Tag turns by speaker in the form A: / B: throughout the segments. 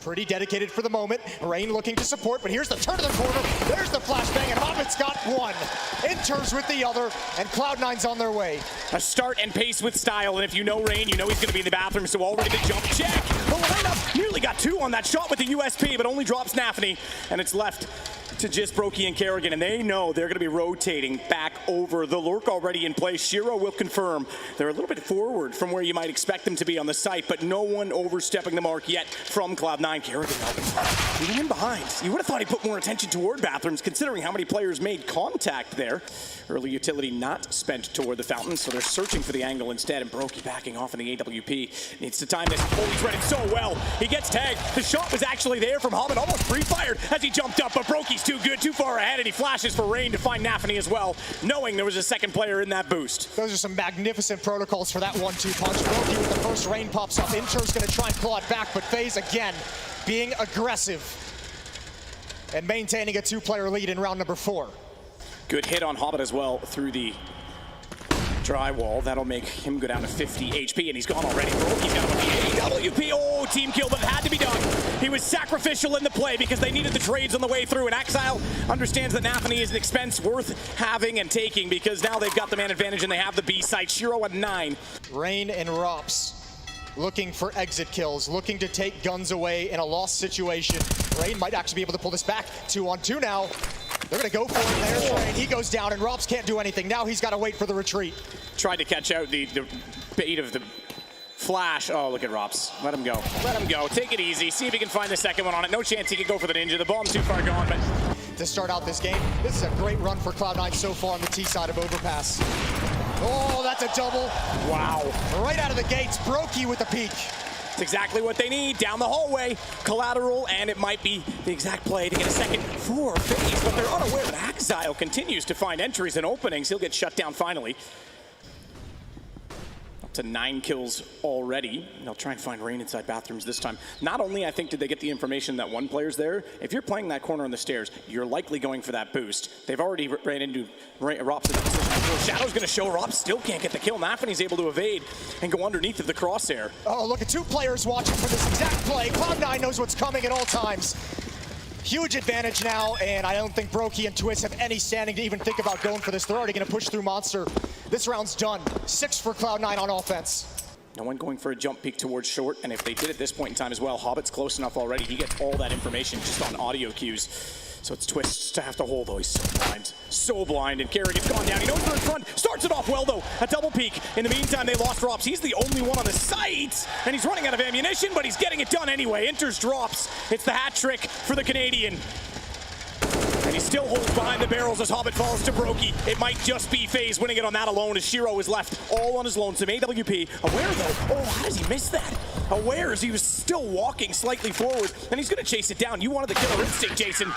A: Pretty dedicated for the moment. Rain looking to support, but here's the turn of the corner. There's the flashbang, and Hobbit's got one. Enters with the other, and Cloud9's on their way.
B: A start and pace with style, and if you know Rain, you know he's going to be in the bathroom, so already the jump check. The lineup nearly got two on that shot with the USP, but only drops Nafany, and it's left to just Brokey and Kerrigan, and they know they're going to be rotating back over. The lurk already in place. Shiro will confirm they're a little bit forward from where you might expect them to be on the site, but no one overstepping the mark yet from Cloud9. Kerrigan even in behind. You would have thought he put more attention toward bathrooms, considering how many players made contact there. Early utility not spent toward the fountain, so they're searching for the angle instead, and Brokey backing off in the AWP. Needs to time this. Oh, he's read it so well. He gets tagged. The shot was actually there from Hobbit, almost pre-fired as he jumped up, but Brokey's too good, too far ahead, and he flashes for Rain to find Nafany as well, knowing there was a second player in that boost.
A: Those are some magnificent protocols for that 1-2 punch. Brokey with the first Rain pops up. Inter's going to try and claw it back, but FaZe again being aggressive and maintaining a two-player lead in round number 4.
B: Good hit on Hobbit as well through the drywall. That'll make him go down to 50 HP, and he's gone already. Brokey's down with the AWP. Oh, team kill, but it had to be done. He was sacrificial in the play because they needed the trades on the way through, and Exile understands that Nafany is an expense worth having and taking because now they've got the man advantage and they have the B site. Shiro at 9.
A: Rain and Rops looking for exit kills, looking to take guns away in a lost situation. Rain might actually be able to pull this back. 2-on-2 now. They're going to go for it. There's Rain. He goes down, and Rops can't do anything. Now he's got to wait for the retreat.
B: Tried to catch out the bait of the flash. Oh, look at Rops. Let him go. Let him go. Take it easy. See if he can find the second one on it. No chance he could go for the ninja. The bomb's too far gone, but
A: to start out this game, this is a great run for Cloud9 so far on the T side of Overpass. Oh, that's a double.
B: Wow.
A: Right out of the gates, Brokey with the peek.
B: It's exactly what they need. Down the hallway, collateral, and it might be the exact play to get a second for FaZe, but they're unaware that Exile continues to find entries and openings. He'll get shut down finally. Up to 9 kills already. They'll try and find Rain inside bathrooms this time. Not only, I think, did they get the information that one player's there, if you're playing that corner on the stairs, you're likely going for that boost. They've already ran into Rops in that position before. Shadow's going to show Rops still can't get the kill. Nafany's able to evade and go underneath of the crosshair.
A: Oh, look at 2 players watching for this exact play. Cloud9 knows what's coming at all times. Huge advantage now, and I don't think Brokey and Twist have any standing to even think about going for this. They're already going to push through Monster. This round's done. 6 for Cloud9 on offense.
B: No one going for a jump peek towards short, and if they did at this point in time as well, Hobbit's close enough already. He gets all that information just on audio cues. So it's Twist's to have to hold, though. He's so blind. So blind, and Kerrigan's gone down. He knows they're in front. Starts it off well, though. A double peek. In the meantime, they lost Rops. He's the only one on the site, and he's running out of ammunition, but he's getting it done anyway. Enters Drops. It's the hat trick for the Canadian. And he still holds behind the barrels as Hobbit falls to Brokey. It might just be FaZe winning it on that alone as Shiro is left all on his lonesome. AWP, aware though. Oh, how does he miss that? Aware as he was still walking slightly forward, and he's going to chase it down. You wanted the killer instinct, Jason.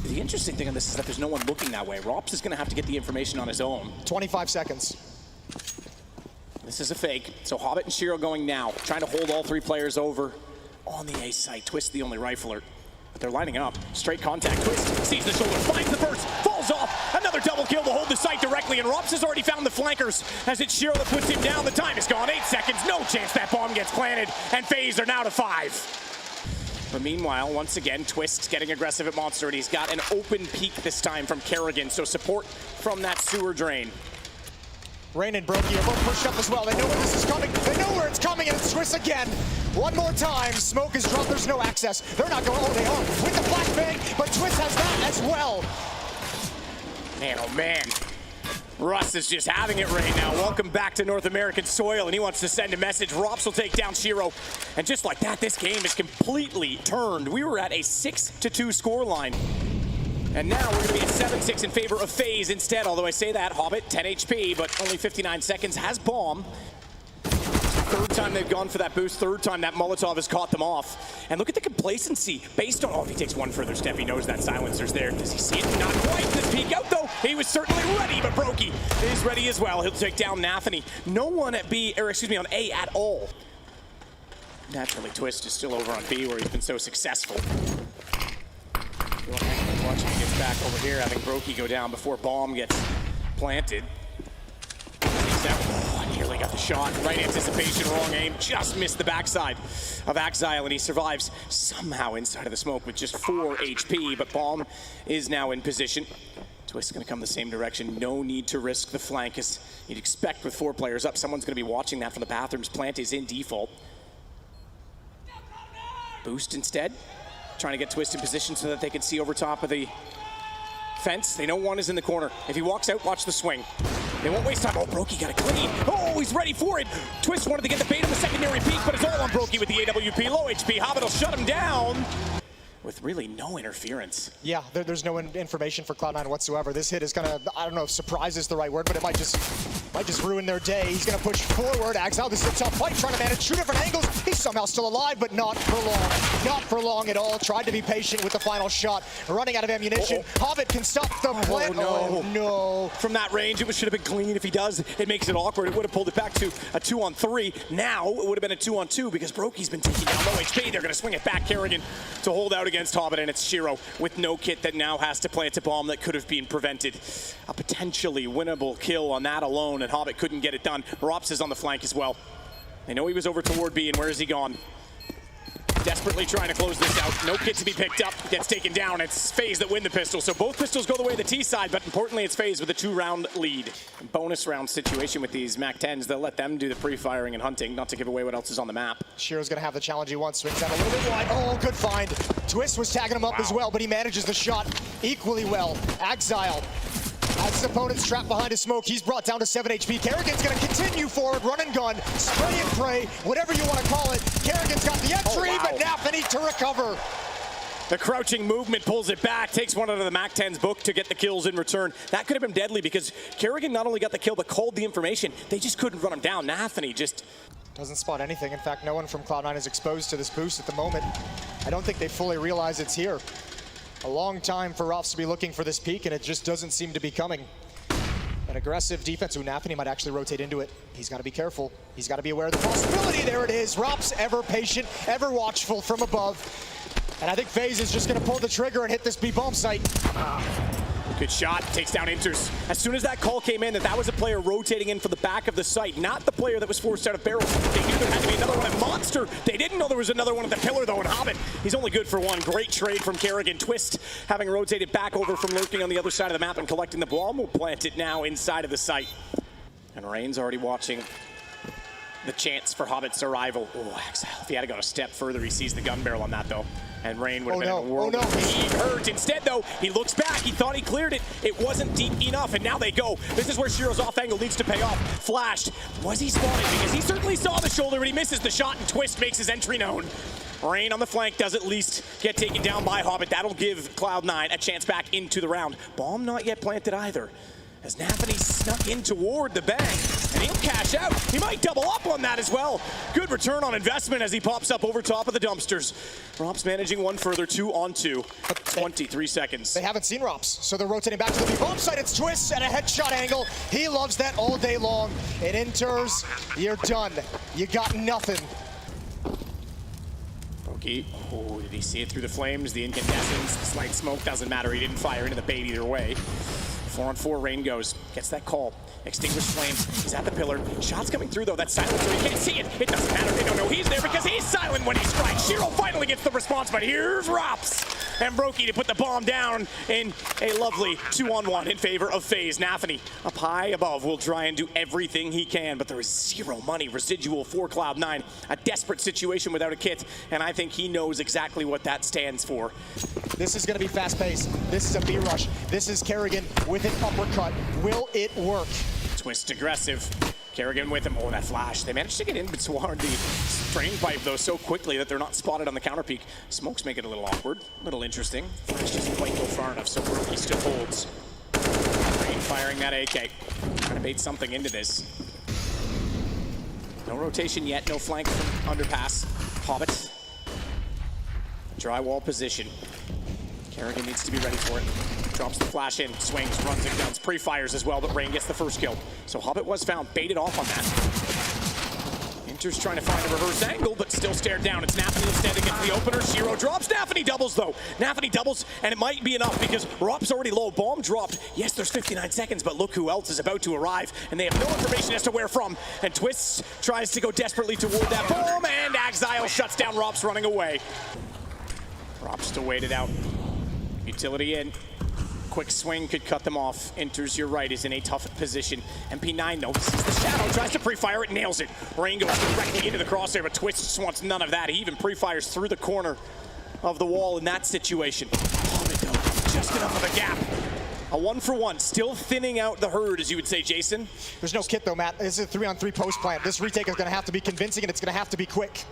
B: The interesting thing on this is that there's no one looking that way. Rops is going to have to get the information on his own.
A: 25 seconds.
B: This is a fake. So Hobbit and Shiro going now, trying to hold all 3 players over on the A site. Twist the only rifler. But they're lining up. Straight contact. Twist sees the shoulder, finds the burst, falls off. Another double kill to hold the site directly, and Rops has already found the flankers as it's Shiro that puts him down. The time is gone. 8 seconds. No chance that bomb gets planted, and FaZe are now to 5. But meanwhile, once again, Twist's getting aggressive at Monster, and he's got an open peek this time from Kerrigan, so support from that sewer drain.
A: Rain and Brokey are both pushed up as well. They know where this is coming. They know where it's coming, and it's Twist again. One more time. Smoke is dropped. There's no access. They're not going. Oh, they are with the flashbang, but Twist has that as well.
B: Man, oh man. Russ is just having it right now. Welcome back to North American soil, and he wants to send a message. Rops will take down Shiro. And just like that, this game is completely turned. We were at a 6-2 scoreline. And now we're going to be at 7-6 in favor of FaZe instead. Although I say that, Hobbit, 10 HP, but only 59 seconds, has bomb. Third time they've gone for that boost, third time that Molotov has caught them off. And look at the complacency based on, oh, if he takes one further step, he knows that silencer's there. Does he see it? Not quite. This peek out though. He was certainly ready, but Brokey is ready as well. He'll take down Nafany. No one at B, or excuse me, on A at all. Naturally, Twist is still over on B where he's been so successful. Watching he gets back over here, having Brokey go down before bomb gets planted. Oh, nearly got the shot, right anticipation, wrong aim, just missed the backside of Axile, and he survives somehow inside of the smoke with just 4 HP, but Bomb is now in position. Twist is going to come the same direction. No need to risk the flank, as you'd expect with 4 players up. Someone's going to be watching that from the bathrooms. Plant is in default. Boost instead, trying to get Twist in position so that they can see over top of the fence. They know one is in the corner. If he walks out, watch the swing. They won't waste time. Oh, Brokey got it clean. Oh, he's ready for it. Twist wanted to get the bait on the secondary peak, but it's all on Brokey with the AWP. Low HP. Hobbit will shut him down with really no interference.
A: Yeah, there's no information for Cloud9 whatsoever. This hit is gonna, I don't know if surprise is the right word, but it might just ruin their day. He's gonna push forward. Axel, this is a tough fight, trying to manage 2 different angles. He's somehow still alive, but not for long. Not for long at all. Tried to be patient with the final shot. Running out of ammunition. Hobbit can stop the plant.
B: Oh,
A: no.
B: From that range, it should have been clean. If he does, it makes it awkward. It would have pulled it back to a 2-on-3. Now, it would have been a 2-on-2 because Brokey's been taking down low HP. They're gonna swing it back, Kerrigan, to hold out against Hobbit, and it's Shiro with no kit that now has to plant a bomb that could have been prevented. A potentially winnable kill on that alone, and Hobbit couldn't get it done. Rops is on the flank as well. They know he was over toward B, and where is he gone? Desperately trying to close this out. No kit to be picked up. Gets taken down. It's FaZe that win the pistol. So both pistols go the way of the T side, but importantly it's FaZe with a 2-round lead. Bonus round situation with these MAC-10s. They'll let them do the pre-firing and hunting, not to give away what else is on the map.
A: Shiro's gonna have the challenge he wants. Swings out a little bit wide. Oh, good find. Twist was tagging him up as well, but he manages the shot equally well. Axile has his opponent's trapped behind a smoke. He's brought down to 7 HP. Kerrigan's gonna continue forward, run and gun, spray and pray, whatever you want to call it. Kerrigan's got the entry, but Nafany to recover.
B: The crouching movement pulls it back, takes one out of the MAC-10's book to get the kills in return. That could have been deadly because Kerrigan not only got the kill, but called the information. They just couldn't run him down. Nafany just
A: doesn't spot anything. In fact, no one from Cloud9 is exposed to this boost at the moment. I don't think they fully realize it's here. A long time for Rops to be looking for this peak, and it just doesn't seem to be coming. An aggressive defense. Nafany might actually rotate into it. He's got to be careful. He's got to be aware of the possibility. There it is. Rops ever patient, ever watchful from above. And I think FaZe is just going to pull the trigger and hit this B-bomb site.
B: Good shot, takes down Inters. As soon as that call came in, that was a player rotating in for the back of the site, not the player that was forced out of barrel. They knew there had to be another one at Monster. They didn't know there was another one at the pillar, though, in Hobbit. He's only good for one. Great trade from Kerrigan. Twist, having rotated back over from lurking on the other side of the map and collecting the bomb, will plant it now inside of the site. And Rain's already watching the chance for Hobbit's arrival. Oh, Axel, if he had to go a step further, he sees the gun barrel on that, though. And Rain would have been in a world of pain. Hurt. Instead, though, he looks back. He thought he cleared it. It wasn't deep enough, and now they go. This is where Shiro's off angle needs to pay off. Flashed. Was he spotted? Because he certainly saw the shoulder, but he misses the shot, and Twist makes his entry known. Rain on the flank does at least get taken down by Hobbit. That'll give Cloud9 a chance back into the round. Bomb not yet planted either, as Nafany snuck in toward the bang, and he'll cash out. He might double up on that as well. Good return on investment as he pops up over top of the dumpsters. Rops managing one further, 2-on-2, 23 seconds.
A: They haven't seen Rops, so they're rotating back to the B-bomb site. It's Twist at a headshot angle. He loves that all day long. It enters, you're done. You got nothing.
B: Okay, oh, did he see it through the flames? The incandescence, the slight smoke, doesn't matter. He didn't fire into the bait either way. 4-on-4, Rain goes, gets that call. Extinguished flames, he's at the pillar. Shots coming through though, that's silent, so he can't see it. It doesn't matter, they don't know he's there because he's silent when he strikes. Shiro finally gets the response, but here's Rops and Brokey to put the bomb down in a lovely 2-on-1 in favor of FaZe. Nafany up high above will try and do everything he can, but there is zero money residual for Cloud9. A desperate situation without a kit, and I think he knows exactly what that stands for.
A: This is going to be fast-paced. This is a B-rush. This is Kerrigan with an uppercut. Will it work?
B: Twist aggressive. Kerrigan with him. Oh, that flash. They managed to get in toward the drain pipe, though, so quickly that they're not spotted on the counter peak. Smokes make it a little awkward, a little interesting. Flash doesn't quite go far enough, so Brokey still holds. Rain firing that AK. Trying to bait something into this. No rotation yet, no flank from underpass. Hobbit. Drywall position. Kerrigan needs to be ready for it. Drops the flash in, swings, runs and guns, pre-fires as well, but Rain gets the first kill. So Hobbit was found, baited off on that. Inter's trying to find a reverse angle, but still stared down. It's Nafany instead against the opener. Shiro drops. Nafany doubles, though. Nafany doubles, and it might be enough because Rop's already low. Bomb dropped. Yes, there's 59 seconds, but look who else is about to arrive, and they have no information as to where from. And Twists tries to go desperately toward that bomb, and Exile shuts down Rop's running away. Rop's still waited out. Utility in. Quick swing could cut them off. Enters your right is in a tough position. MP9 though, sees the shadow, tries to pre-fire it, nails it. Rain goes directly into the crosshair, but Twists wants none of that. He even pre-fires through the corner of the wall in that situation. Just enough of a gap. A 1-for-1, still thinning out the herd, as you would say, Jason.
A: There's no kit though, Matt. This is a 3-on-3 post plant. This retake is gonna have to be convincing, and it's gonna have to be quick.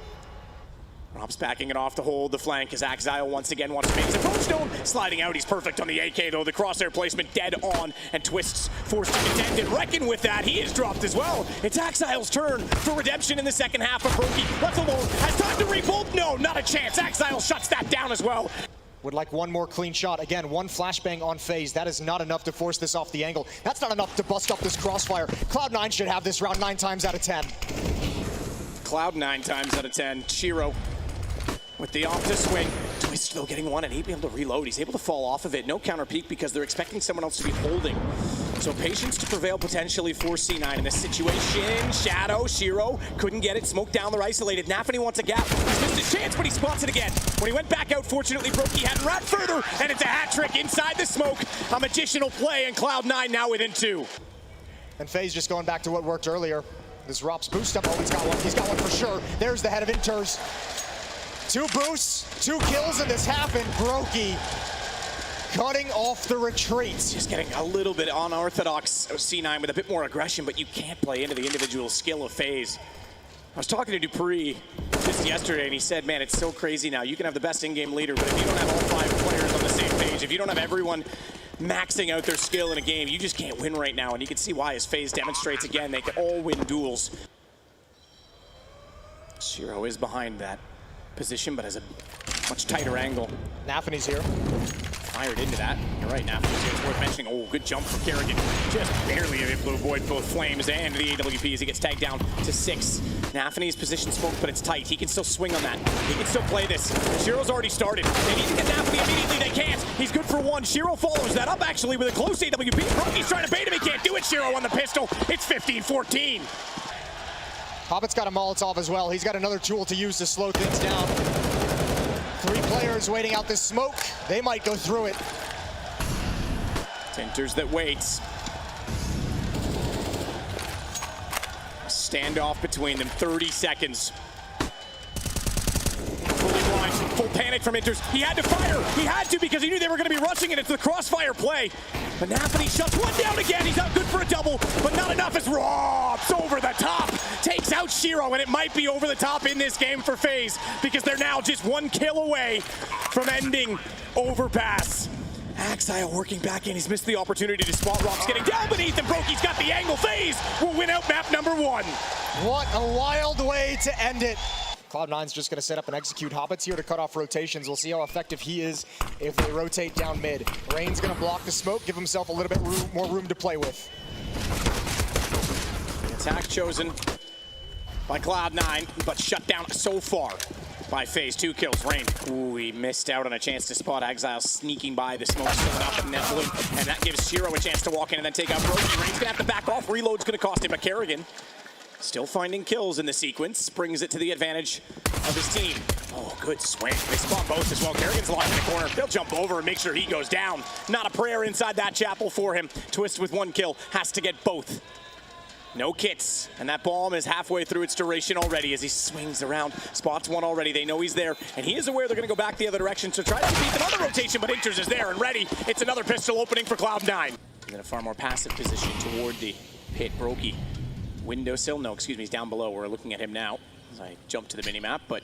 B: Rop's backing it off to hold the flank as Exile once again wants to make his approach known. Sliding out, he's perfect on the AK though. The crosshair placement dead on, and Twists forced to contend and reckon with that. He is dropped as well. It's Exile's turn for redemption in the second half of Brokey. Left alone, has time to rebuild? No, not a chance. Exile shuts that down as well.
A: Would like one more clean shot. Again, one flashbang on FaZe. That is not enough to force this off the angle. That's not enough to bust up this crossfire. Cloud9 should have this round 9 times out of 10.
B: Cloud 9 times out of 10. Shiro with the off to swing. Twist though getting one, and he'd be able to reload. He's able to fall off of it. No counter peek because they're expecting someone else to be holding. So patience to prevail potentially for C9 in this situation. Shadow, Shiro couldn't get it. Smoke down, they're isolated. Nafany wants a gap. He's missed his chance, but he spots it again. When he went back out, fortunately, Brokey hadn't wrapped further, and it's a hat trick inside the smoke. A magicianal play, and Cloud9 now within 2.
A: And FaZe just going back to what worked earlier. This Rop's boost up. Oh, he's got one. He's got one for sure. There's the head of Inters. 2 boosts, 2 kills in this half, and Brokey cutting off the retreat.
B: Just getting a little bit unorthodox C9 with a bit more aggression, but you can't play into the individual skill of FaZe. I was talking to Dupree just yesterday, and he said, man, it's so crazy now. You can have the best in-game leader, but if you don't have all 5 players on the same page, if you don't have everyone maxing out their skill in a game, you just can't win right now. And you can see why, as FaZe demonstrates again, they can all win duels. Shiro is behind that position, but has a much tighter angle.
A: Nafany's here.
B: Fired into that. You're right, Nafany's here. It's worth mentioning. Oh, good jump from Kerrigan. Just barely able to avoid both flames and the AWP as he gets tagged down to 6. Nafany's position smoked, but it's tight. He can still swing on that. He can still play this. Shiro's already started. They need to get Nafany immediately. They can't. He's good for 1. Shiro follows that up, actually, with a close AWP. Brokey's trying to bait him. He can't do it. Shiro on the pistol. It's 15-14.
A: Hobbit's got a Molotov as well. He's got another tool to use to slow things down. 3 players waiting out this smoke. They might go through it.
B: Enters that waits. Standoff between them, 30 seconds. Fully blind, full panic from Inters. He had to fire. He had to because he knew they were going to be rushing it. It's the crossfire play. But Nafany shuts one down again. He's not good for a double, but not enough as Rop's over the top. Takes out Shiro, and it might be over the top in this game for FaZe because they're now just 1 kill away from ending overpass. Exile working back in. He's missed the opportunity to spot Rop's getting down beneath him. Brokey's got the angle. FaZe will win out map number 1.
A: What a wild way to end it. Cloud9's just going to set up and execute. Hobbit's here to cut off rotations. We'll see how effective he is if they rotate down mid. Rain's going to block the smoke, give himself a little bit more room to play with.
B: Attack chosen by Cloud9, but shut down so far by FaZe. 2 kills. Rain. Ooh, he missed out on a chance to spot Exile sneaking by. The smoke's filling up in Netflix, and that gives Shiro a chance to walk in and then take out Brokey. Rain's going to have to back off. Reload's going to cost him, but Kerrigan still finding kills in the sequence, brings it to the advantage of his team. Oh, good swing. They spot both as well. Kerrigan's locked in the corner. They'll jump over and make sure he goes down. Not a prayer inside that chapel for him. Twist with 1 kill, has to get both. No kits, and that bomb is halfway through its duration already as he swings around. Spots 1 already. They know he's there, and he is aware they're going to go back the other direction, so try to beat them on the rotation, but Inters is there and ready. It's another pistol opening for Cloud9. He's in a far more passive position toward the pit. Brokey. Windowsill, no, excuse me, he's down below. We're looking at him now as I jump to the minimap, but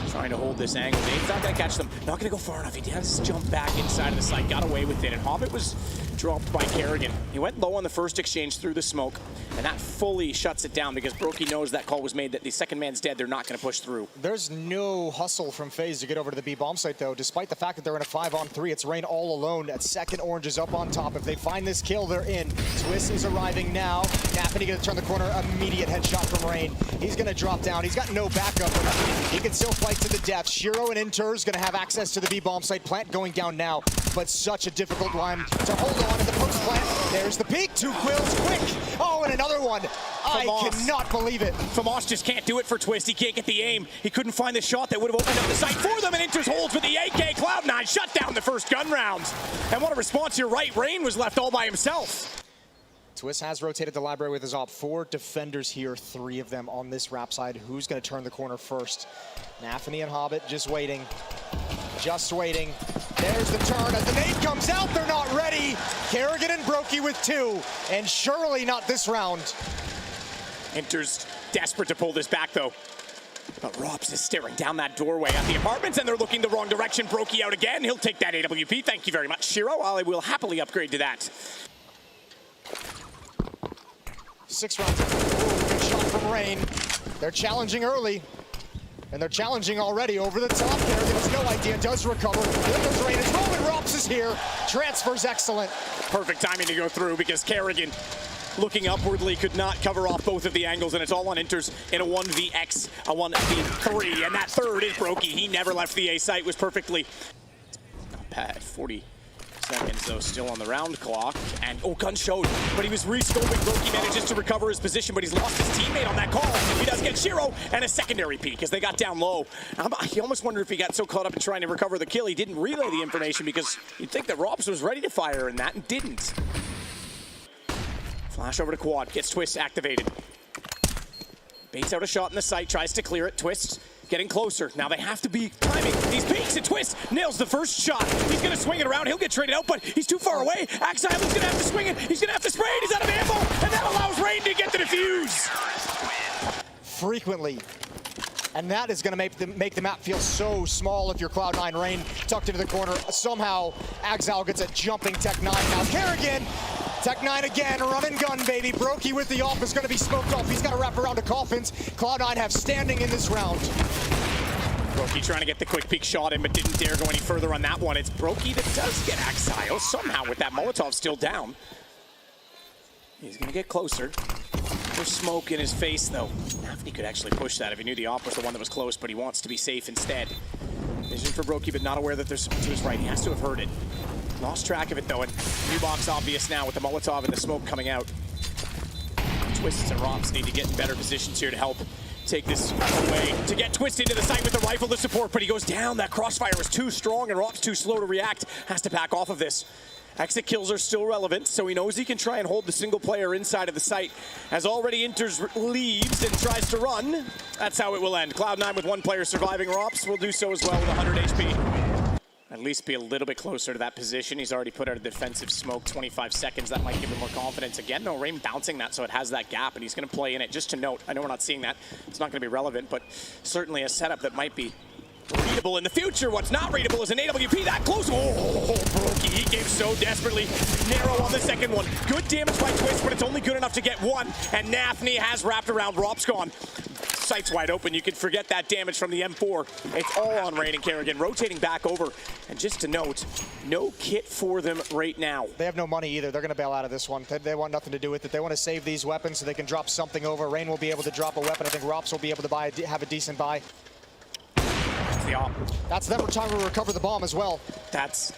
B: trying to hold this angle. Dave's not going to catch them. Not going to go far enough. He does jump back inside of the site, got away with it, and Hobbit was dropped by Kerrigan. He went low on the first exchange through the smoke. And that fully shuts it down because Brokey knows that call was made that the second man's dead. They're not going to push through.
A: There's no hustle from FaZe to get over to the B bomb site, though. Despite the fact that they're in a 5-on-3, it's Rain all alone. At second, Orange is up on top. If they find this kill, they're in. Twist is arriving now. Naffany going to turn the corner. Immediate headshot from Rain. He's going to drop down. He's got no backup. He can still fight to the death. Shiro and Inter's going to have access to the B bomb site. Plant going down now, but such a difficult line to hold on in the post plant. There's the peak. 2 quills quick. Oh, and another one. I cannot believe it.
B: FAMAS just can't do it for Twist. He can't get the aim. He couldn't find the shot that would have opened up the site for them, and Inter's holds with the AK. CLOUD9 shut down the first gun round. And what a response. You're right. Rain was left all by himself.
A: Twist has rotated the library with his op. 4 defenders here, 3 of them on this rap side. Who's going to turn the corner first? Naffany and Hobbit just waiting. Just waiting. There's the turn. As the nade comes out, they're not ready. Kerrigan and Brokey with 2, and surely not this round.
B: Inter's desperate to pull this back, though. But Rops is staring down that doorway at the apartments, and they're looking the wrong direction. Brokey out again. He'll take that AWP. Thank you very much, Shiro. I will happily upgrade to that.
A: 6 rounds. Ooh, good shot from Rain. They're challenging early. And they're challenging already over the top there. There was no idea. Does recover. There goes Rain as well, and Rops is here. Transfer's excellent.
B: Perfect timing to go through because Kerrigan, looking upwardly, could not cover off both of the angles, and it's all on Inters in a 1vx, a 1v3, and that third is Brokey. He never left the A site, was perfectly not bad. 40 seconds, though, still on the round clock, and oh, gun showed, but he was re-scoping. Brokey manages to recover his position, but he's lost his teammate on that call. He does get Shiro, and a secondary peek as they got down low. I almost wonder if he got so caught up in trying to recover the kill, he didn't relay the information, because you'd think that Robs was ready to fire in that, and didn't. Flash over to Quad, gets Twist activated. Baits out a shot in the site, tries to clear it. Twist getting closer. Now they have to be timing these peaks, and Twist nails the first shot. He's gonna swing it around, he'll get traded out, but he's too far away. Axile is gonna have to swing it, he's gonna have to spray it, he's out of ammo, and that allows Rain to get the defuse.
A: Frequently. And that is going to make the map feel so small if you're Cloud9. Rain tucked into the corner. Somehow, Axile gets a jumping Tech 9. Now Kerrigan, Tech 9 again, run and gun, baby. Brokey with the off is going to be smoked off. He's got to wrap around to Coffins. Cloud9 have standing in this round.
B: Brokey trying to get the quick peek shot in, but didn't dare go any further on that one. It's Brokey that does get Axile somehow with that Molotov still down. He's going to get closer. There's smoke in his face, though. Naffany could actually push that if he knew the op was the one that was close, but he wants to be safe instead. Vision for Brokey, but not aware that there's someone to his right. He has to have heard it. Lost track of it, though, and new box obvious now with the Molotov and the smoke coming out. Twists and Rops need to get in better positions here to help take this away. To get Twist into the site with the rifle to support, but he goes down. That crossfire was too strong, and Rops too slow to react. Has to back off of this. Exit kills are still relevant, so he knows he can try and hold the single player inside of the site. As already enters, leaves, and tries to run. That's how it will end. Cloud9 with 1 player surviving. Rops will do so as well with 100 HP. At least be a little bit closer to that position. He's already put out a defensive smoke, 25 seconds. That might give him more confidence. Again, though, Rain bouncing that, so it has that gap, and he's going to play in it. Just to note, I know we're not seeing that. It's not going to be relevant, but certainly a setup that might be readable in the future. What's not readable is an AWP that close. Oh, Brokey, he came so desperately narrow on the second one. Good damage by Twist, but it's only good enough to get 1. And Naffany has wrapped around. Rops gone. Sight's wide open. You can forget that damage from the M4. It's all on Rain and Kerrigan, rotating back over. And just to note, no kit for them right now.
A: They have no money either. They're going to bail out of this one. They want nothing to do with it. They want to save these weapons so they can drop something over. Rain will be able to drop a weapon. I think Rops will be able to have a decent buy.
B: The op.
A: That's them trying to recover the bomb as well.
B: That's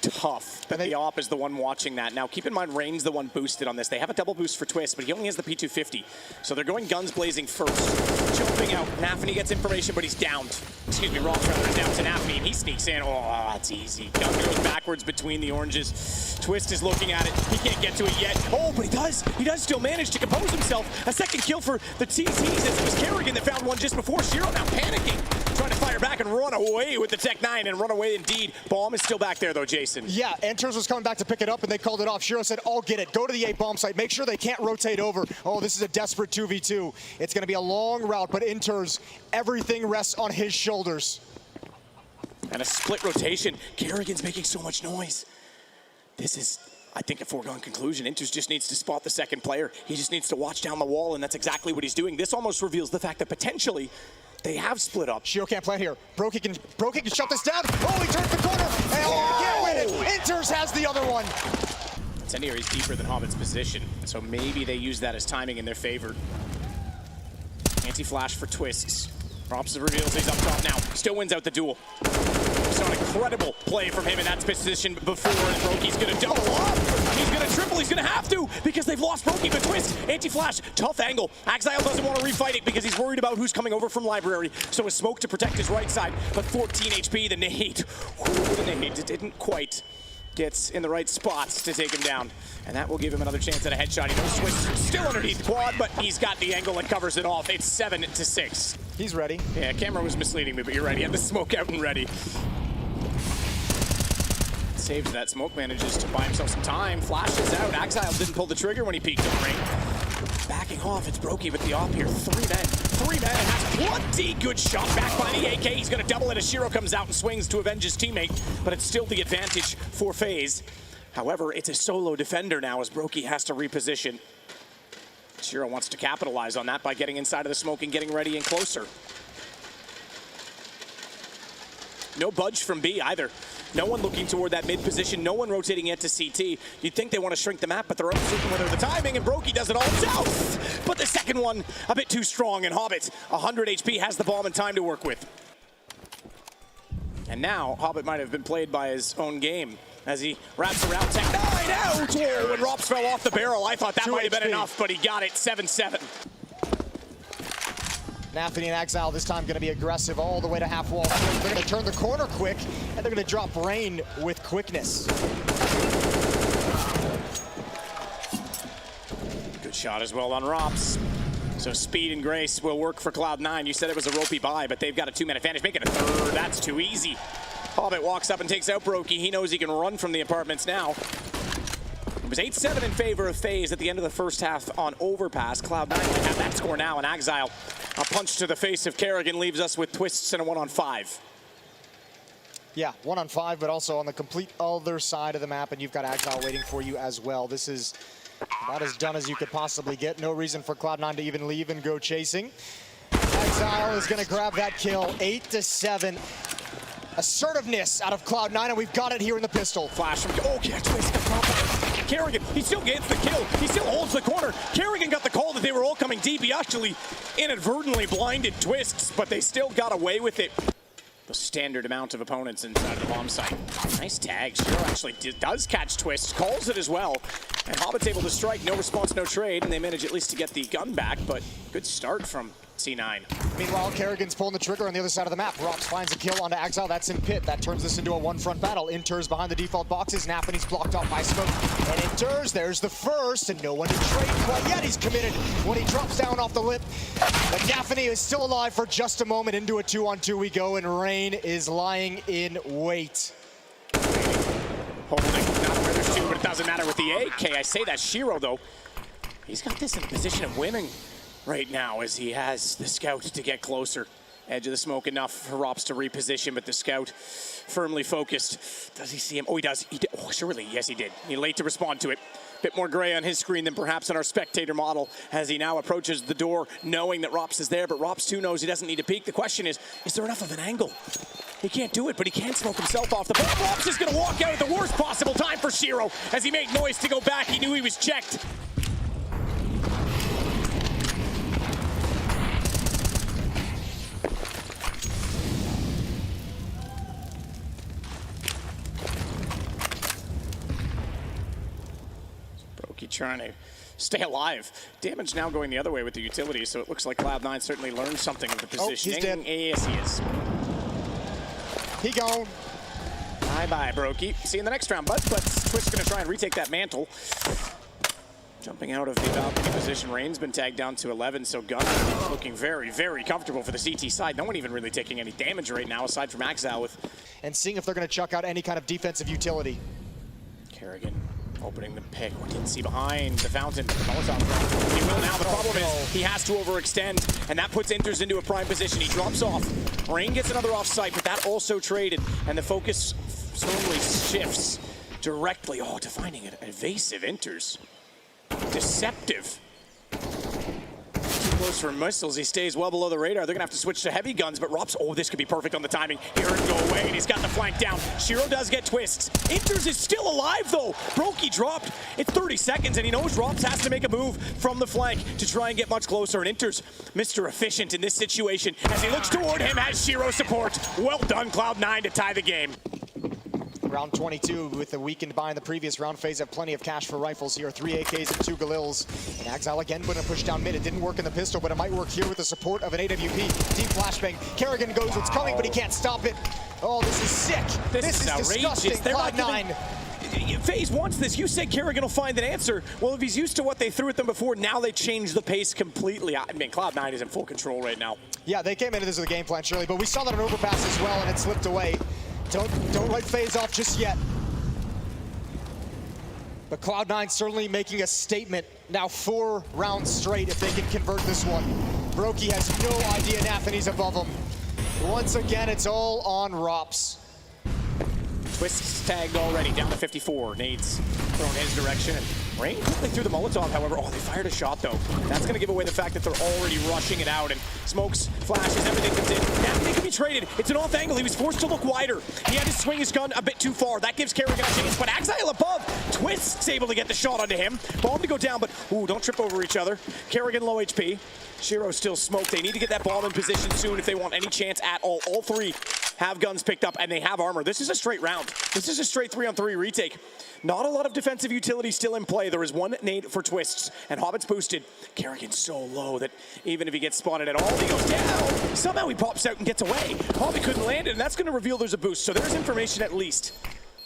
B: tough, but the op is the one watching that. Now, keep in mind, Rain's the one boosted on this. They have a double boost for Twist, but he only has the P250. So they're going guns blazing first. Jumping out. Naffany gets information, but he's downed. Excuse me, Ross rather is down to Naffany, and he sneaks in. Oh, that's easy. Gun goes backwards between the oranges. Twist is looking at it. He can't get to it yet. Oh, but he does. He does still manage to compose himself. A second kill for the TTs, as it was Kerrigan that found one just before. Shiro now panicking, trying to fire back and run away with the Tech 9, and run away indeed. Bomb is still back there, though, Jason.
A: Yeah, Enters was coming back to pick it up, and they called it off. Shiro said, I'll get it. Go to the A bomb site. Make sure they can't rotate over. Oh, this is a desperate 2v2. It's going to be a long route, but Enters, everything rests on his shoulders.
B: And a split rotation. Kerrigan's making so much noise. This is I think a foregone conclusion. Inters just needs to spot the second player. He just needs to watch down the wall, and that's exactly what he's doing. This almost reveals the fact that potentially they have split up.
A: Shiro can't play here. Brokey can shut this down. Oh, he turns the corner. And can't win it. Inters has the other one.
B: Incendiary is deeper than Hobbit's position, so maybe they use that as timing in their favor. Anti-flash for Twists. Robson reveals he's up top now. Still wins out the duel. Saw an incredible play from him in that position before, and Brokey's gonna double up. He's gonna triple, he's gonna have to, because they've lost Brokey, but Twist, anti-flash, tough angle. Axile doesn't want to refight it because he's worried about who's coming over from Library, so a smoke to protect his right side, but 14 HP, the nade. The nade didn't quite get in the right spots to take him down, and that will give him another chance at a headshot. He knows Twist still underneath quad, but he's got the angle and covers it off. It's 7-6.
A: He's ready.
B: Yeah, camera was misleading me, but you're right. He had the smoke out and ready. Saves that smoke, manages to buy himself some time, flashes out. Axile didn't pull the trigger when he peeked in the ring. Backing off, it's Brokey with the op here. Three men, and has plenty good shot back by the AK. He's gonna double it as Shiro comes out and swings to avenge his teammate, but it's still the advantage for FaZe. However, it's a solo defender now as Brokey has to reposition. Shiro wants to capitalize on that by getting inside of the smoke and getting ready and closer. No budge from B either. No one looking toward that mid position, no one rotating yet to CT. You'd think they want to shrink the map, but they're uncertain whether the timing, and Brokey does it all himself. But the second one, a bit too strong, and Hobbit, 100 HP, has the bomb and time to work with. And now, Hobbit might have been played by his own game as he wraps around Tech 9 out. Oh, when Rops fell off the barrel, I thought that might have been enough, but he got it, 7-7.
A: Nafany and Exile this time going to be aggressive all the way to half wall. They're going to turn the corner quick, and they're going to drop Rain with quickness.
B: Good shot as well on Rops. So speed and grace will work for Cloud9. You said it was a ropey buy, but they've got a 2-man advantage. Make it a third. That's too easy. Hobbit walks up and takes out Brokey. He knows he can run from the apartments now. It was 8-7 in favor of FaZe at the end of the first half on overpass. Cloud9 might have that score now, and Exile, a punch to the face of Kerrigan, leaves us with Twists and a 1-on-5.
A: Yeah, 1-on-5, but also on the complete other side of the map, and you've got Exile waiting for you as well. This is about as done as you could possibly get. No reason for Cloud9 to even leave and go chasing. Exile is going to grab that kill, 8-7. Assertiveness out of Cloud9, and we've got it here in the pistol.
B: Flash from, oh, yeah, Twist got caught. Kerrigan, he still gets the kill. He still holds the corner. Kerrigan got the call that they were all coming deep. He actually inadvertently blinded Twists, but they still got away with it. The standard amount of opponents inside the bomb site. Nice tag. Shiro actually does catch Twists, calls it as well. And Hobbit's able to strike. No response, no trade, and they manage at least to get the gun back, but good start from C9.
A: Meanwhile, Kerrigan's pulling the trigger on the other side of the map. Rops finds a kill onto Exile. That's in pit. That turns this into a one-front battle. Inters behind the default boxes. Nafany's blocked off by smoke. And Inters, there's the first, and no one to trade quite yet. He's committed when he drops down off the lip. But Nafany is still alive for just a moment. Into a 2-on-2 we go, and Rain is lying in wait.
B: Holding. Not where there's two, but it doesn't matter with the AK. I say that Shiro, though, he's got this in a position of winning right now as he has the scout to get closer. Edge of the smoke enough for Rops to reposition, but the scout firmly focused. Does he see him? Oh, he does. He did. Oh, surely. Yes, he did. He's late to respond to it. Bit more gray on his screen than perhaps on our spectator model as he now approaches the door knowing that Rops is there, but Rops too knows he doesn't need to peek. The question is there enough of an angle? He can't do it, but he can't smoke himself off the board. Rops is going to walk out at the worst possible time for Shiro as he made noise to go back. He knew he was checked. Trying to stay alive. Damage now going the other way with the utility, so it looks like Cloud9 certainly learned something of the positioning.
A: Oh, he's dead.
B: Yes, he is.
A: He gone.
B: Bye-bye, Brokey. See you in the next round, bud. But Twist's going to try and retake that mantle. Jumping out of the balcony position. Rain's been tagged down to 11, so Gunn looking very, very comfortable for the CT side. No one even really taking any damage right now, aside from Exile with...
A: And seeing if they're going to chuck out any kind of defensive utility.
B: Kerrigan opening the pick. We didn't see behind the fountain. He will now. The problem is he has to overextend, and that puts Inters into a prime position. He drops off. Rain gets another offsite, but that also traded, and the focus slowly shifts directly, defining it, evasive enters. Deceptive. Too close for missiles, he stays well below the radar. They're gonna have to switch to heavy guns, but Rops, this could be perfect on the timing. Hear him go away, and he's got the flank down. Shiro does get twists. Enters is still alive though. Brokey dropped. It's 30 seconds, and he knows Rops has to make a move from the flank to try and get much closer, and Enters, Mr. Efficient in this situation, as he looks toward him, has Shiro support. Well done, Cloud9 to tie the game.
A: Round 22 with the weakened buy in the previous round. FaZe have plenty of cash for rifles here. 3 AKs and 2 Galils. And Exile again putting a push down mid. It didn't work in the pistol, but it might work here with the support of an AWP. Deep flashbang. Kerrigan goes, it's coming, but he can't stop it. Oh, this is sick. This is disgusting. Cloud9.
B: FaZe wants this. You said Kerrigan will find an answer. Well, if he's used to what they threw at them before, now they changed the pace completely. I mean, Cloud9 is in full control right now.
A: Yeah, they came into this with a game plan, surely, but we saw that an overpass as well, and it slipped away. Don't write FaZe off just yet. But Cloud9 certainly making a statement. Now 4 rounds straight if they can convert this one. Brokey has no idea Nathany's above him. Once again, it's all on Rops.
B: Twist's tagged already, down to 54. Nades thrown his direction. And Rain quickly through the Molotov, however. Oh, they fired a shot, though. That's going to give away the fact that they're already rushing it out. And smokes, flashes, everything comes in. Nathany can be traded. It's an off angle. He was forced to look wider. He had to swing his gun a bit too far. That gives Kerrigan a chance. But Exile above. Twist's able to get the shot onto him. Bomb to go down, but don't trip over each other. Kerrigan low HP. Shiro still smoked. They need to get that bomb in position soon if they want any chance at all. All 3 have guns picked up, and they have armor. This is a straight round. This is a straight 3-on-3 retake. Not a lot of defensive utility still in play. There is 1 nade for Twists, and Hobbit's boosted. Kerrigan's so low that even if he gets spotted at all, he goes down. Somehow he pops out and gets away. Hobbit couldn't land it, and that's going to reveal there's a boost. So there's information at least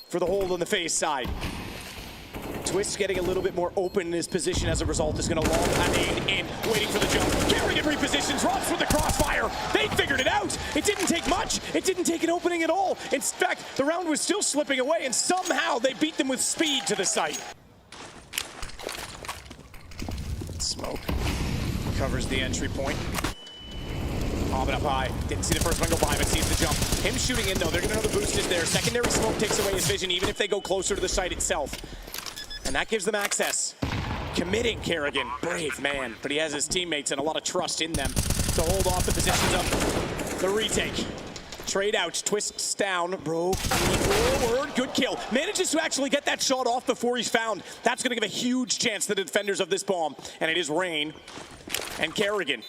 B: for the hold on the FaZe side. Twist getting a little bit more open in his position as a result is going to lob that nade in, waiting for the jump. Kerrigan repositions, Rops with the crossfire. They figured it out. It didn't take much. It didn't take an opening at all. In fact, the round was still slipping away, and somehow they beat them with speed to the site. Smoke covers the entry point. Hobbit up high. Didn't see the first one go by, but sees the jump. Him shooting in, though. They're going to know the boost is there. Secondary smoke takes away his vision, even if they go closer to the site itself. And that gives them access. Committing Kerrigan, brave man, but he has his teammates and a lot of trust in them to hold off the positions of the retake. Trade out, Twists down, Brokey forward, good kill. Manages to actually get that shot off before he's found. That's gonna give a huge chance to the defenders of this bomb. And it is Rain and Kerrigan.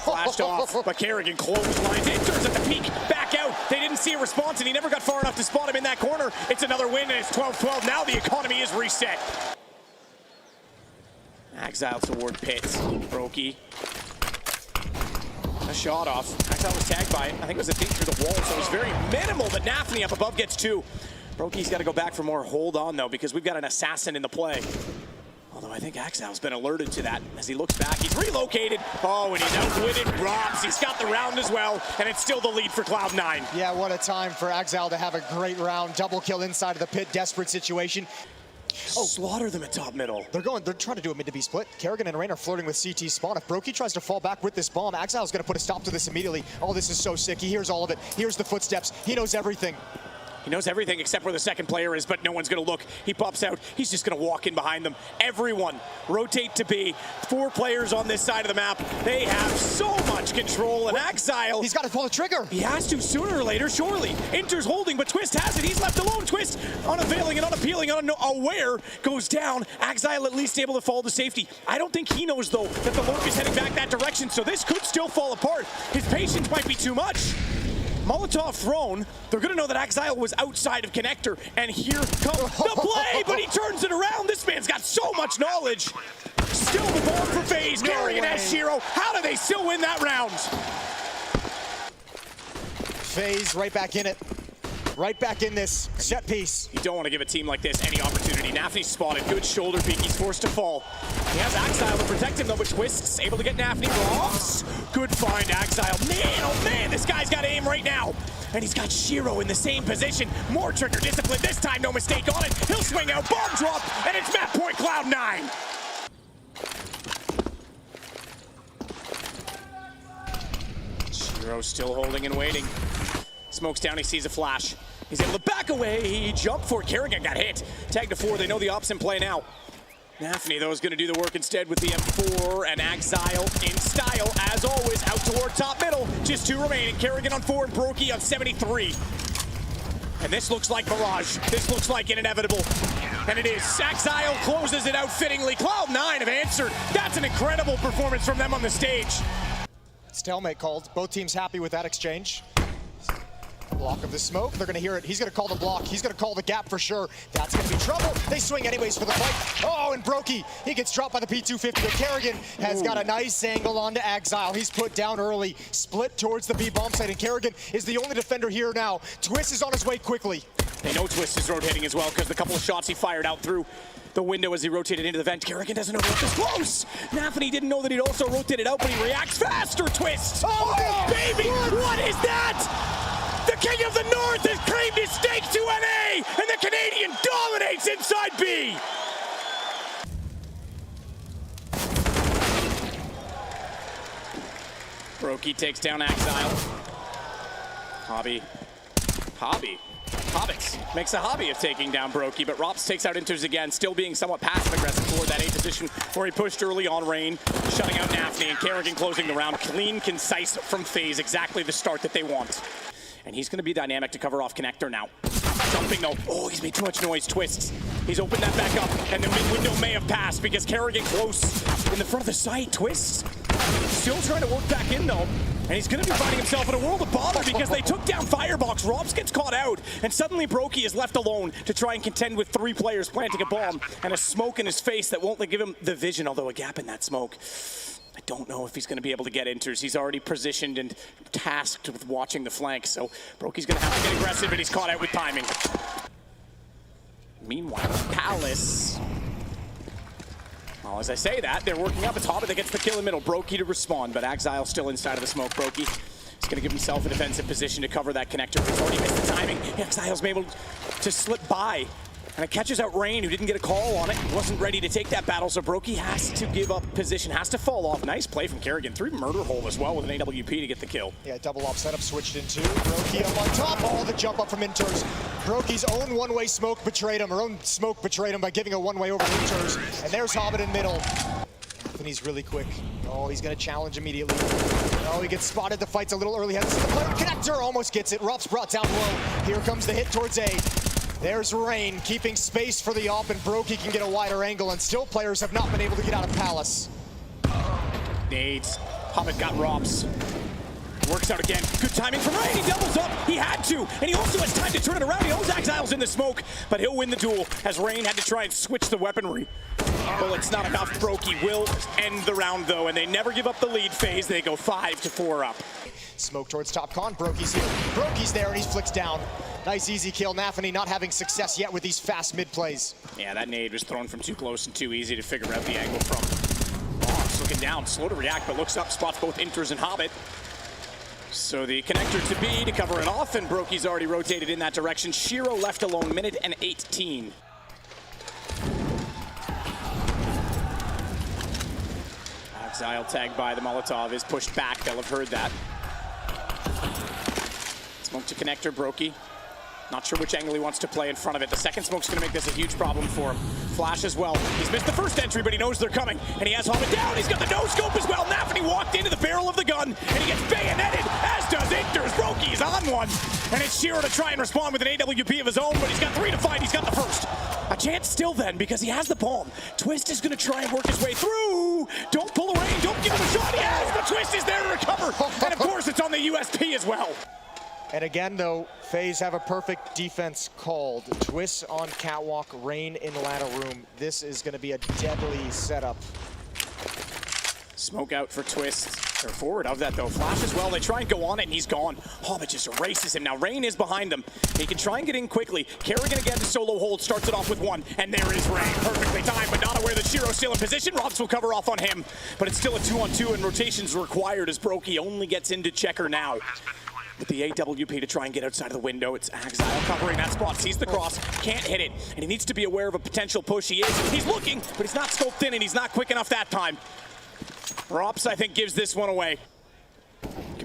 B: Flashed off, but Kerrigan clotheslines, enters at the peak, back out. They didn't see a response, and he never got far enough to spot him in that corner. It's another win, and it's 12-12. Now the economy is reset. Exile toward Pitts. Brokey. A shot off. Exile was tagged by it. I think it was a dink through the wall, so it was very minimal, but Nathany up above gets 2. Brokey's got to go back for more. Hold on, though, because we've got an assassin in the play. Although I think Exile's been alerted to that as he looks back. He's relocated. Oh, and he's outwitted Rops. He's got the round as well, and it's still the lead for Cloud9.
A: Yeah, what a time for Exile to have a great round. Double kill inside of the pit, desperate situation.
B: Slaughter them at top middle.
A: They're trying to do a mid to B split. Kerrigan and Rain are flirting with CT spawn. If Brokey tries to fall back with this bomb, Exile's gonna put a stop to this immediately. Oh, this is so sick. He hears all of it. Hears the footsteps. He knows everything.
B: He knows everything except where the second player is, but no one's going to look. He pops out. He's just going to walk in behind them. Everyone rotate to B. 4 players on this side of the map. They have so much control, and Exile...
A: He's got to pull the trigger.
B: He has to sooner or later, surely. Enters holding, but Twist has it. He's left alone. Twist, unavailing and unappealing, unaware, goes down. Exile at least able to fall to safety. I don't think he knows, though, that the Lurk is heading back that direction, so this could still fall apart. His patience might be too much. Molotov thrown, they're gonna know that Exile was outside of connector, and here comes the play, but he turns it around. This man's got so much knowledge. Still the ball for FaZe, Kerrigan as Shiro. How do they still win that round?
A: FaZe right back in it. Right back in this set piece.
B: You don't want to give a team like this any opportunity. Nathany's spotted, good shoulder peek, he's forced to fall. He has Exile to protect him though, but Twist's able to get Nathany. Ross, good find, Exile. Man, oh man, this guy's got aim right now. And he's got Shiro in the same position. More trigger discipline, this time no mistake on it. He'll swing out, bomb drop, and it's map point Cloud9. Shiro still holding and waiting. Smokes down, he sees a flash. He's able to back away. He jumped for it. Kerrigan got hit. Tag to 4. They know the ops in play now. Nafny, though, is going to do the work instead with the M4 and Exile in style. As always, out toward top middle. Just 2 remaining. Kerrigan on 4 and Brokey on 73. And this looks like Mirage. This looks like an inevitable. And it is. Exile closes it out fittingly. CLOUD9 have answered. That's an incredible performance from them on the stage.
A: Stalemate called. Both teams happy with that exchange. Block of the smoke. They're going to hear it. He's going to call the block. He's going to call the gap for sure. That's going to be trouble. They swing anyways for the fight. Oh, and Brokey, he gets dropped by the P250. But Kerrigan has got a nice angle onto Exile. He's put down early. Split towards the B bomb site. And Kerrigan is the only defender here now. Twist is on his way quickly.
B: They know Twist is rotating as well because the couple of shots he fired out through the window as he rotated into the vent. Kerrigan doesn't know what this close. Nafny didn't know that he'd also rotated out, but he reacts faster. Twist. Oh baby, what is that? The King of the North has claimed his stake to NA, and the Canadian dominates inside B. Brokey takes down Exile. Hobbits makes a hobby of taking down Brokey, but Rops takes out Inters again, still being somewhat passive-aggressive toward that A position where he pushed early on Rain, shutting out Nafny, and Kerrigan closing the round. Clean, concise from FaZe, exactly the start that they want. And he's going to be dynamic to cover off Connector now. Jumping though. Oh, he's made too much noise. Twists. He's opened that back up, and the mid-window may have passed because Kerrigan close in the front of the site. Twists. Still trying to work back in though. And he's going to be finding himself in a world of bother because they took down Firebox. Robs gets caught out, and suddenly Brokey is left alone to try and contend with 3 players planting a bomb and a smoke in his face that won't give him the vision, although a gap in that smoke. I don't know if he's going to be able to get Inters. He's already positioned and tasked with watching the flanks, so Brokey's going to have to get aggressive, and he's caught out with timing. Meanwhile, Palace. Well, as I say that, they're working up. It's Hobbit that gets the kill in middle. Brokey to respond, but Exile still inside of the smoke. Brokey is going to give himself a defensive position to cover that connector. He's already missed the timing. Exile's been able to slip by. And it catches out Rain, who didn't get a call on it. He wasn't ready to take that battle, so Brokey has to give up position, has to fall off. Nice play from Kerrigan. 3 murder hole as well with an AWP to get the kill.
A: Yeah, double op setup switched into Brokey up on top. Oh, the jump up from Inters. Brokey's own one-way smoke betrayed him, or own smoke betrayed him by giving a one-way over to Inters. And there's Hobbit in middle. And he's really quick. Oh, he's going to challenge immediately. Oh, he gets spotted. The fight's a little early. Has the player connector, almost gets it. Ruff's brought down low. Here comes the hit towards A. There's Rain, keeping space for the op, and Brokey can get a wider angle, and still players have not been able to get out of Palace.
B: Nades. Hobbit got Rops. Works out again. Good timing from Rain. He doubles up. He had to, and he also has time to turn it around. He knows Exile's in the smoke, but he'll win the duel as Rain had to try and switch the weaponry. Well, it's not enough. Brokey will end the round, though, and they never give up the lead phase. They go 5-4 up.
A: Smoke towards top con. Brokey's here. Brokey's there, and he's flicked down. Nice easy kill. Nafny not having success yet with these fast mid plays.
B: Yeah, that nade was thrown from too close and too easy to figure out the angle from. Rops looking down, slow to react, but looks up, spots both Inters and Hobbit. So the connector to B to cover it off, and Brokey's already rotated in that direction. Shiro left alone, minute and 18. Exile tagged by the Molotov is pushed back. They'll have heard that. Smoke to connector, Brokey. Not sure which angle he wants to play in front of it. The second smoke's going to make this a huge problem for him. Flash as well. He's missed the first entry, but he knows they're coming. And he has Hobbit down. He's got the no-scope as well. Nafny walked into the barrel of the gun, and he gets bayoneted, as does Inters. Brokey's on one. And it's Shiro to try and respond with an AWP of his own, but he's got 3 to fight. He's got the first. A chance still then, because he has the bomb. Twist is going to try and work his way through. Don't pull away. Don't give him a shot. He has, but Twist is there to recover. And of course, it's on the USP as well.
A: And again, though, FaZe have a perfect defense called. Twist on catwalk, Rain in ladder room. This is going to be a deadly setup.
B: Smoke out for Twist. They're forward of that, though. Flash as well. They try and go on it, and he's gone. Hobbit just erases him. Now, Rain is behind them. He can try and get in quickly. Kerrigan again to solo hold. Starts it off with 1. And there is Rain. Perfectly timed, but not aware that Shiro's still in position. Robs will cover off on him. But it's still a 2-on-2, and rotations required as Brokey only gets into checker now. With the AWP to try and get outside of the window. It's Exile covering that spot, sees the cross, can't hit it, and he needs to be aware of a potential push. He is. He's looking, but he's not scoped in, and he's not quick enough that time. Rops, I think, gives this one away.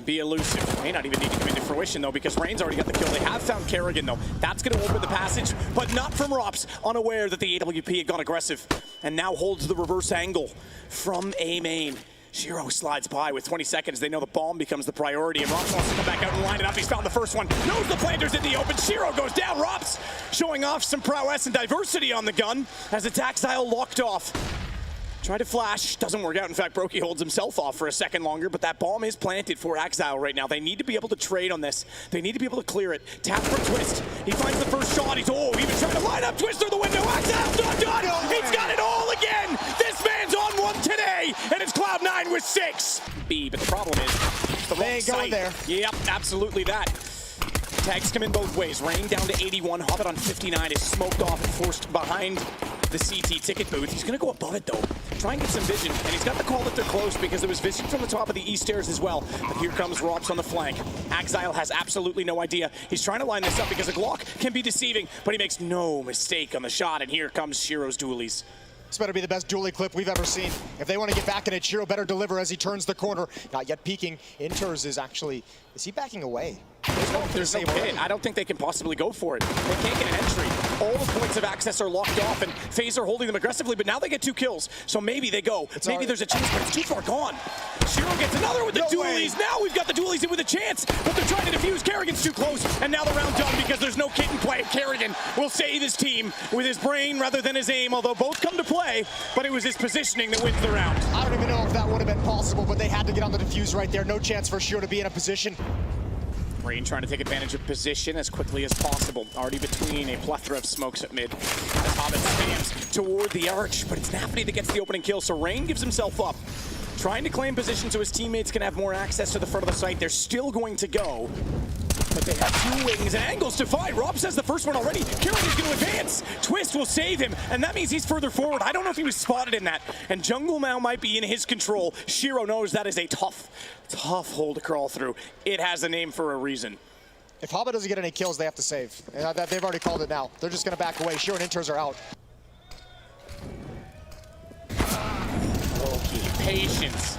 B: be elusive. May not even need to come into fruition, though, because Rain's already got the kill. They have found Kerrigan, though. That's going to open the passage, but not from Rops, unaware that the AWP had gone aggressive, and now holds the reverse angle from A main. Shiro slides by with 20 seconds. They know the bomb becomes the priority, and Rops wants to come back out and line it up. He's found the first one. Knows the planter's in the open. Shiro goes down. Rops showing off some prowess and diversity on the gun as it's Axile locked off. Tried to flash, doesn't work out. In fact, Brokey holds himself off for a second longer, but that bomb is planted for Axile right now. They need to be able to trade on this. They need to be able to clear it. Tap for Twist. He finds the first shot. He's, even trying to line up Twist through the window. Axile's not done. He's got it all again. This man's on one today, and it's Cloud9 with 6. B, but the problem is the wrong
A: ain't going
B: site.
A: there.
B: Yep, absolutely that. Tags come in both ways. Rain down to 81. Hobbit on 59 is smoked off and forced behind the CT ticket booth. He's going to go above it, though. Try and get some vision. And he's got the call that they're close because there was vision from the top of the east stairs as well. But here comes Rops on the flank. Axile has absolutely no idea. He's trying to line this up because a Glock can be deceiving, but he makes no mistake on the shot. And here comes Shiro's dualies.
A: This better be the best dueling clip we've ever seen. If they want to get back in it, Shiro better deliver as he turns the corner. Not yet peeking. Inters is actually, is he backing away?
B: There's no pit. I don't think they can possibly go for it. They can't get an entry. All the points of access are locked off, and FaZe are holding them aggressively, but now they get 2 kills. So maybe they go. Maybe there's a chance, but it's too far gone. Shiro gets another with the dualies. Now we've got the dualies in with a chance, but they're trying to defuse. Kerrigan's too close, and now the round done because there's no kit in play. Kerrigan will save his team with his brain rather than his aim, although both come to play, but it was his positioning that wins the round.
A: I don't even know if that would have been possible, but they had to get on the defuse right there. No chance for Shiro to be in a position.
B: Rain trying to take advantage of position as quickly as possible. Already between a plethora of smokes at mid. Hobbit spams toward the arch, but it's Nafany that gets the opening kill, so Rain gives himself up. Trying to claim position so his teammates can have more access to the front of the site. They're still going to go, but they have 2 wings and angles to fight. Rob says the first one already. Kerrigan's going to advance. Twist will save him, and that means he's further forward. I don't know if he was spotted in that, and jungle now might be in his control. Shiro knows that is a tough hole to crawl through. It has a name for a reason.
A: If Hobbit doesn't get any kills, they have to save. And they've already called it now. They're just going to back away. Shiro and Inters are out.
B: Okay, patience.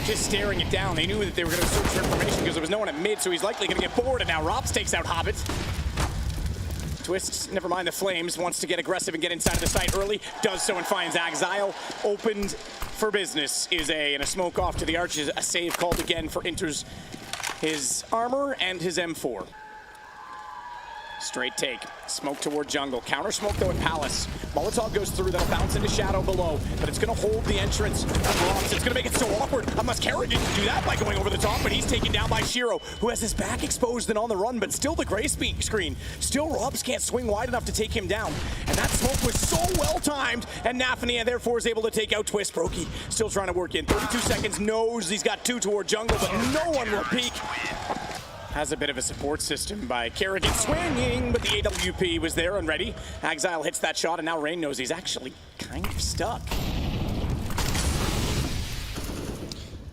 B: Just staring it down. They knew that they were going to search for information because there was no one at mid, so he's likely going to get bored, and now Rops takes out Hobbit. Twist, never mind the flames, wants to get aggressive and get inside of the site early. Does so and finds Axile. Opened for business is A, and a smoke off to the arches. A save called again for Inters, his armor and his M4. Straight take. Smoke toward jungle. Counter smoke though at Palace. Molotov goes through. That'll bounce into shadow below. But it's going to hold the entrance of Rops. It's going to make it so awkward. Unless Kerrigan didn't do that by going over the top. But he's taken down by Shiro, who has his back exposed and on the run. But still the gray screen. Still Rops can't swing wide enough to take him down. And that smoke was so well timed. And Nafany therefore is able to take out Twist. Brokey still trying to work in. 32 seconds. Knows he's got 2 toward jungle. But no one will peek. Has a bit of a support system by Kerrigan swinging, but the AWP was there and ready. Axile hits that shot, and now Rain knows he's actually kind of stuck.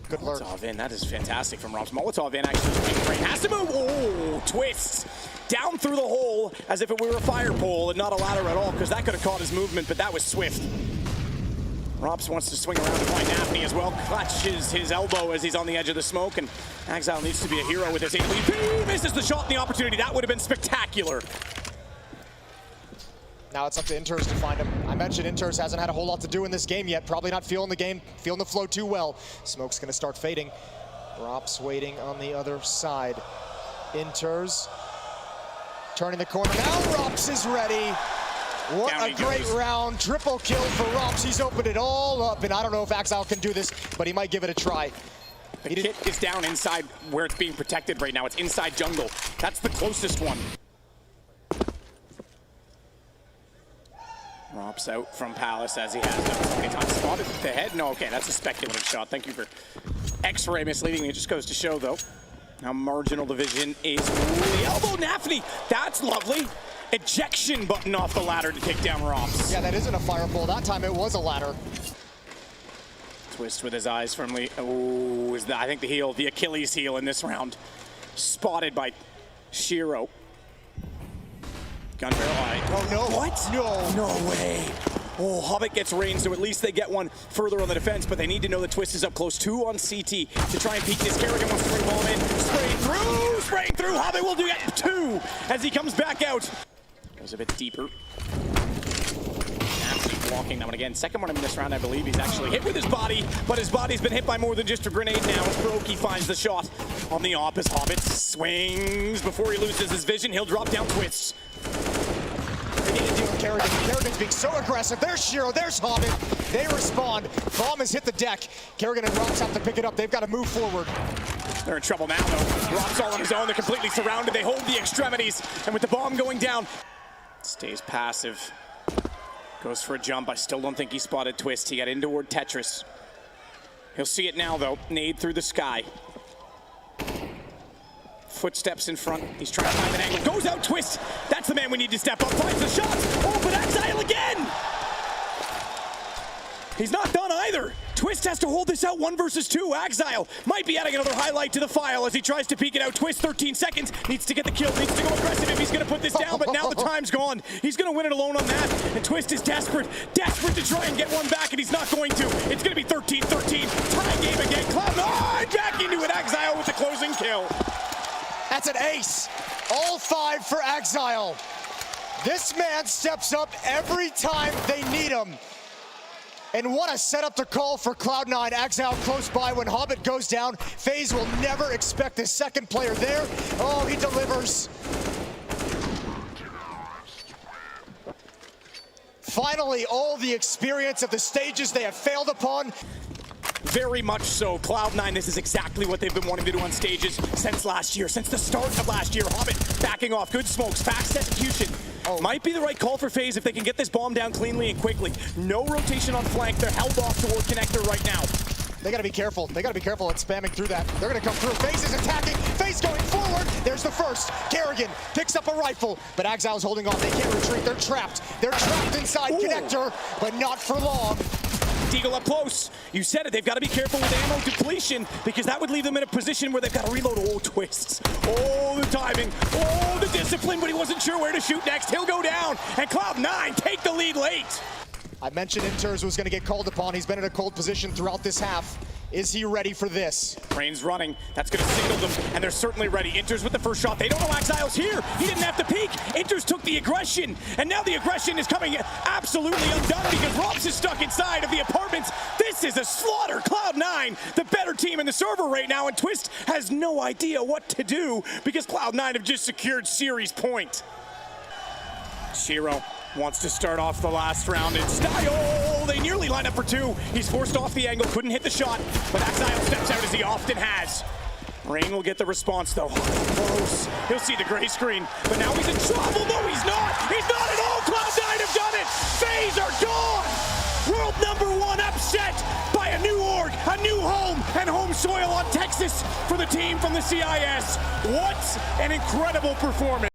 A: Good lurk.
B: Molotov in, that is fantastic from Rops. Molotov in, actually, Rain has to move. Oh, Twist. Down through the hole as if it were a fire pole and not a ladder at all, because that could have caught his movement, but that was swift. Rops wants to swing around to find Nafany as well. Clutches his elbow as he's on the edge of the smoke, and Axile needs to be a hero with his AWP. Misses the shot and the opportunity. That would have been spectacular.
A: Now it's up to Inters to find him. I mentioned Inters hasn't had a whole lot to do in this game yet. Probably not feeling the game, feeling the flow too well. Smoke's going to start fading. Rops waiting on the other side. Inters turning the corner. Now Rops is ready. What a great round. Triple kill for Rops. He's opened it all up, and I don't know if Axile can do this, but he might give it a try.
B: The kit is down inside where it's being protected right now. It's inside jungle. That's the closest one. Rops out from Palace as he has done so many times. Spotted the head. No, okay, that's a speculative shot. Thank you for X-ray misleading me. It just goes to show, though, how marginal division is. The elbow, Nafany. That's lovely. Ejection button off the ladder to take down Rops.
A: Yeah, that isn't a fire pole. That time it was a ladder.
B: Twist with his eyes firmly. Oh, is that, I think the heel, the Achilles heel in this round. Spotted by Shiro. Gun barrel eye.
A: Oh no.
B: What?
A: No.
B: No way. Oh, Hobbit gets Rain, so at least they get one further on the defense, but they need to know that Twist is up close. 2 on CT to try and peek this. Kerrigan wants to bring bomb in. Spraying through. Hobbit will do get 2 as he comes back out. Goes a bit deeper. Blocking that one again. Second one in this round, I believe. He's actually hit with his body, but his body's been hit by more than just a grenade now as brokey finds the shot on the op as Hobbit swings before he loses his vision. He'll drop down Twists.
A: They need to deal with Kerrigan. Kerrigan's being so aggressive. There's Shiro, there's Hobbit. They respond. Bomb has hit the deck. Kerrigan and Rops have to pick it up. They've got to move forward.
B: They're in trouble now, though. Rops all on his own. They're completely surrounded. They hold the extremities, and with the bomb going down, stays passive. Goes for a jump. I still don't think he spotted Twist. He got in toward Tetris. He'll see it now, though. Nade through the sky. Footsteps in front. He's trying to find an angle. Goes out, Twist. That's the man we need to step up. Finds the shots. Oh, but Exile again! He's not done either. Twist has to hold this out 1 versus 2. Exile might be adding another highlight to the file as he tries to peek it out. Twist 13 seconds. Needs to get the kill. Needs to go aggressive if he's going to put this down, but now the time's gone. He's going to win it alone on that. And Twist is desperate to try and get one back, and he's not going to. It's going to be 13-13. Tie game again. CLOUD9 back into it. Exile with the closing kill.
A: That's an ace. All 5 for Exile. This man steps up every time they need him. And what a setup to call for CLOUD9. Exile close by when Hobbit goes down. FaZe will never expect a second player there. Oh, he delivers. Finally, all the experience of the stages they have failed upon.
B: Very much so. CLOUD9, this is exactly what they've been wanting to do on stages since last year, since the start of last year. Hobbit backing off, good smokes, fast execution. Might be the right call for FaZe if they can get this bomb down cleanly and quickly. No rotation on flank. They're held off toward connector right now.
A: They gotta be careful. They gotta be careful at spamming through that. They're gonna come through. FaZe is attacking. FaZe going forward. There's the first. Kerrigan picks up a rifle, but Exile's holding on. They can't retreat. They're trapped. They're trapped inside connector, but not for long.
B: Deagle up close. You said it. They've got to be careful with ammo depletion because that would leave them in a position where they've got to reload. Oh, Twists. Oh, the timing. Oh, the discipline, but he wasn't sure where to shoot next. He'll go down, and CLOUD9 take the lead late.
A: I mentioned Inters was going to get called upon. He's been in a cold position throughout this half. Is he ready for this?
B: Rain's running. That's going to signal them, and they're certainly ready. Inters with the first shot. They don't know Exile's here. He didn't have to peek. Inters took the aggression, and now the aggression is coming absolutely undone because Rops is stuck inside of the apartments. This is a slaughter. CLOUD9, the better team in the server right now, and Twist has no idea what to do because CLOUD9 have just secured series point. Shiro wants to start off the last round in style. They nearly line up for 2. He's forced off the angle, couldn't hit the shot, but Exile steps out as he often has. Rain will get the response though. Close. He'll see the gray screen, but now he's in trouble. No, he's not. He's not at all. CLOUD9 have done it. FaZe are gone. World #1 upset by a new org, a new home, and home soil on Texas for the team from the CIS. What an incredible performance.